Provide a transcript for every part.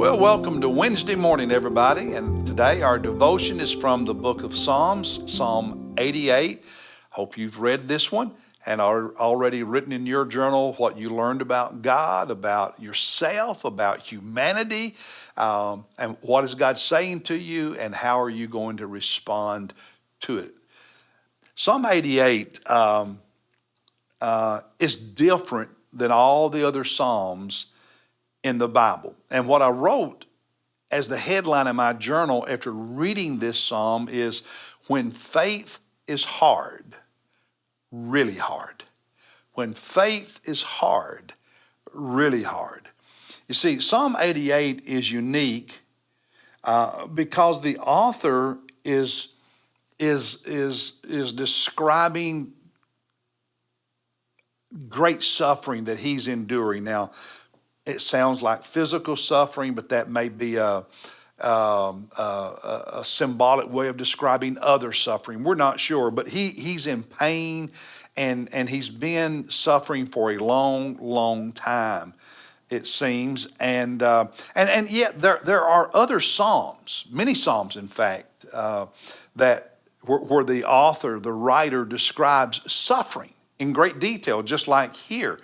Well, welcome to Wednesday morning, everybody. And today our devotion is from the book of Psalms, Psalm 88. Hope you've read this one and are already written in your journal what you learned about God, about yourself, about humanity, and what is God saying to you, and how are you going to respond to it. Psalm 88 is different than all the other Psalms in the Bible. And what I wrote as the headline in my journal after reading this psalm is, when faith is hard, really hard. When faith is hard, really hard. You see, Psalm 88 is unique because the author is describing great suffering that he's enduring. Now, it sounds like physical suffering, but that may be a symbolic way of describing other suffering. We're not sure, but he's in pain, and he's been suffering for a long time, it seems. And yet there are other psalms, many psalms, in fact, that where the author, the writer, describes suffering in great detail, just like here.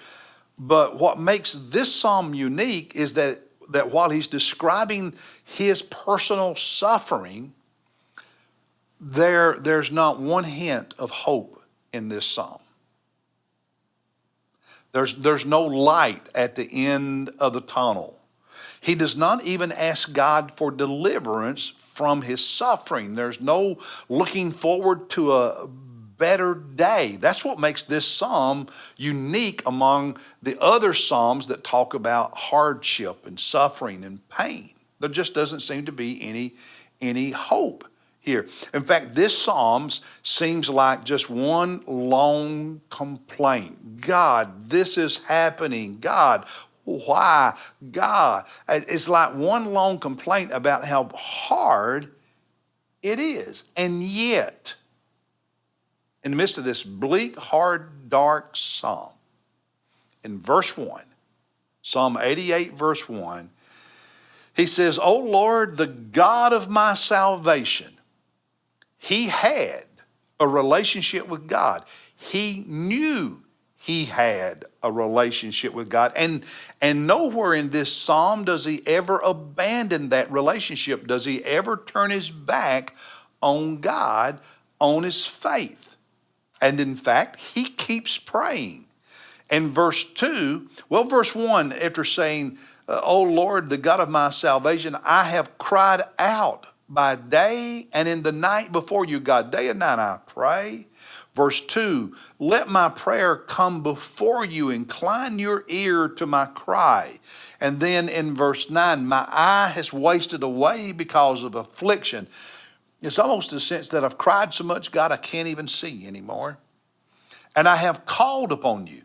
But what makes this psalm unique is that while he's describing his personal suffering, there's not one hint of hope in this psalm. There's no light at the end of the tunnel. He does not even ask God for deliverance from his suffering. There's no looking forward to a better day. That's what makes this psalm unique among the other psalms that talk about hardship and suffering and pain. There just doesn't seem to be any hope here. In fact, this psalm seems like just one long complaint. God, this is happening. God, why? God. It's like one long complaint about how hard it is. And yet, in the midst of this bleak, hard, dark psalm, in verse 1, Psalm 88, verse 1, he says, "O Lord, the God of my salvation." He had a relationship with God. He knew he had a relationship with God. And nowhere in this psalm does he ever abandon that relationship. Does he ever turn his back on God, on his faith? And in fact, he keeps praying. In verse 2, verse 1, after saying, "O Lord, the God of my salvation, I have cried out by day and in the night before you, God. Day and night I pray." Verse 2, "Let my prayer come before you. Incline your ear to my cry." And then in verse 9, "My eye has wasted away because of affliction." It's almost a sense that I've cried so much, God, I can't even see anymore. "And I have called upon you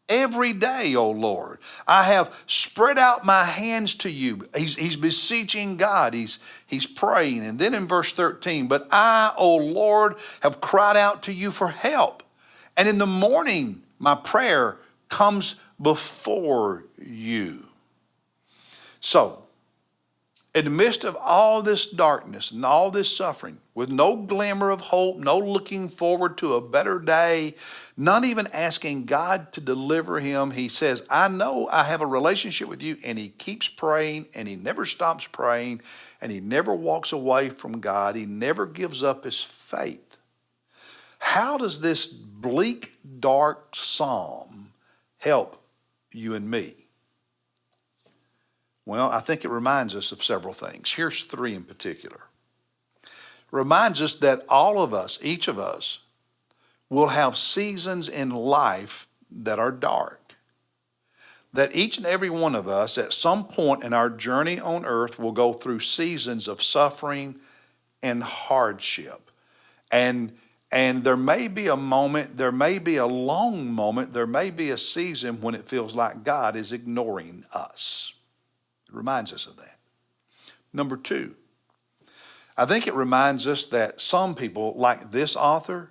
every day, O Lord. I have spread out my hands to you." He's beseeching God. He's praying. And then in verse 13, "But I, O Lord, have cried out to you for help. And in the morning my prayer comes before you." So, in the midst of all this darkness and all this suffering, with no glimmer of hope, no looking forward to a better day, not even asking God to deliver him, he says, "I know I have a relationship with you." And he keeps praying, and he never stops praying, and he never walks away from God. He never gives up his faith. How does this bleak, dark psalm help you and me? Well, I think it reminds us of several things. Here's three in particular. It reminds us that all of us, each of us, will have seasons in life that are dark. That each and every one of us, at some point in our journey on earth, will go through seasons of suffering and hardship. And there may be a moment, there may be a long moment, there may be a season when it feels like God is ignoring us. It reminds us of that. Number two, I think it reminds us that some people, like this author,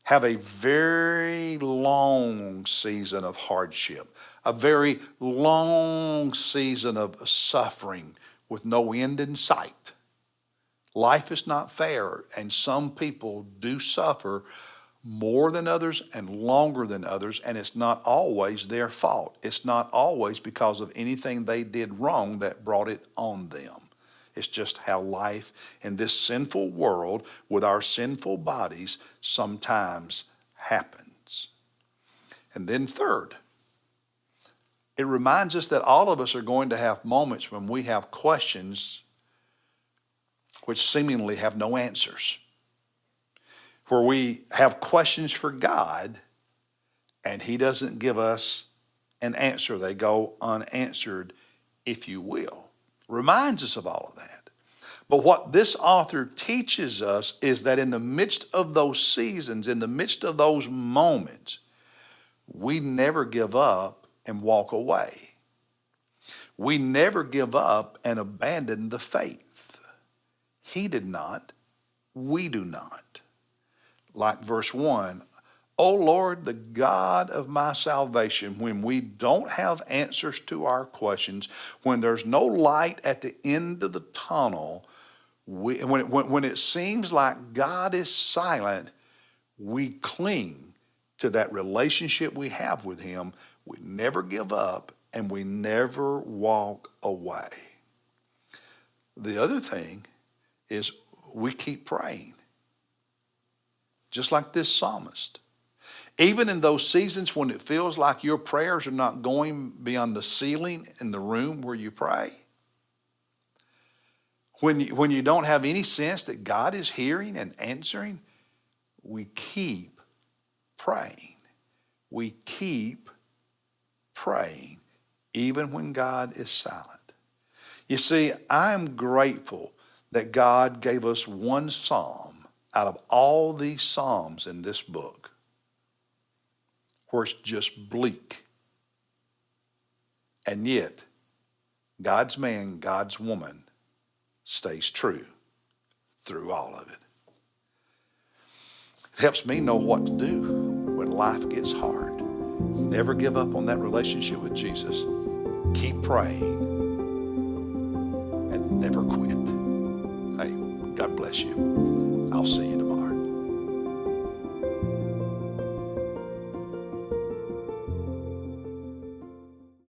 have a very long season of hardship, a very long season of suffering with no end in sight. Life is not fair, and some people do suffer more than others and longer than others, and it's not always their fault. It's not always because of anything they did wrong that brought it on them. It's just how life in this sinful world with our sinful bodies sometimes happens. And then third, it reminds us that all of us are going to have moments when we have questions which seemingly have no answers, where we have questions for God and he doesn't give us an answer. They go unanswered, if you will. Reminds us of all of that. But what this author teaches us is that in the midst of those seasons, in the midst of those moments, we never give up and walk away. We never give up and abandon the faith. He did not. We do not. Like verse 1, O Lord, the God of my salvation, when we don't have answers to our questions, when there's no light at the end of the tunnel, when it seems like God is silent, we cling to that relationship we have with him. We never give up and we never walk away. The other thing is we keep praying, just like this psalmist. Even in those seasons when it feels like your prayers are not going beyond the ceiling in the room where you pray, when you don't have any sense that God is hearing and answering, we keep praying. We keep praying even when God is silent. You see, I'm grateful that God gave us one psalm out of all these psalms in this book where it's just bleak. And yet, God's man, God's woman stays true through all of it. It helps me know what to do when life gets hard. Never give up on that relationship with Jesus. Keep praying and never quit. Hey, God bless you. I'll see you tomorrow.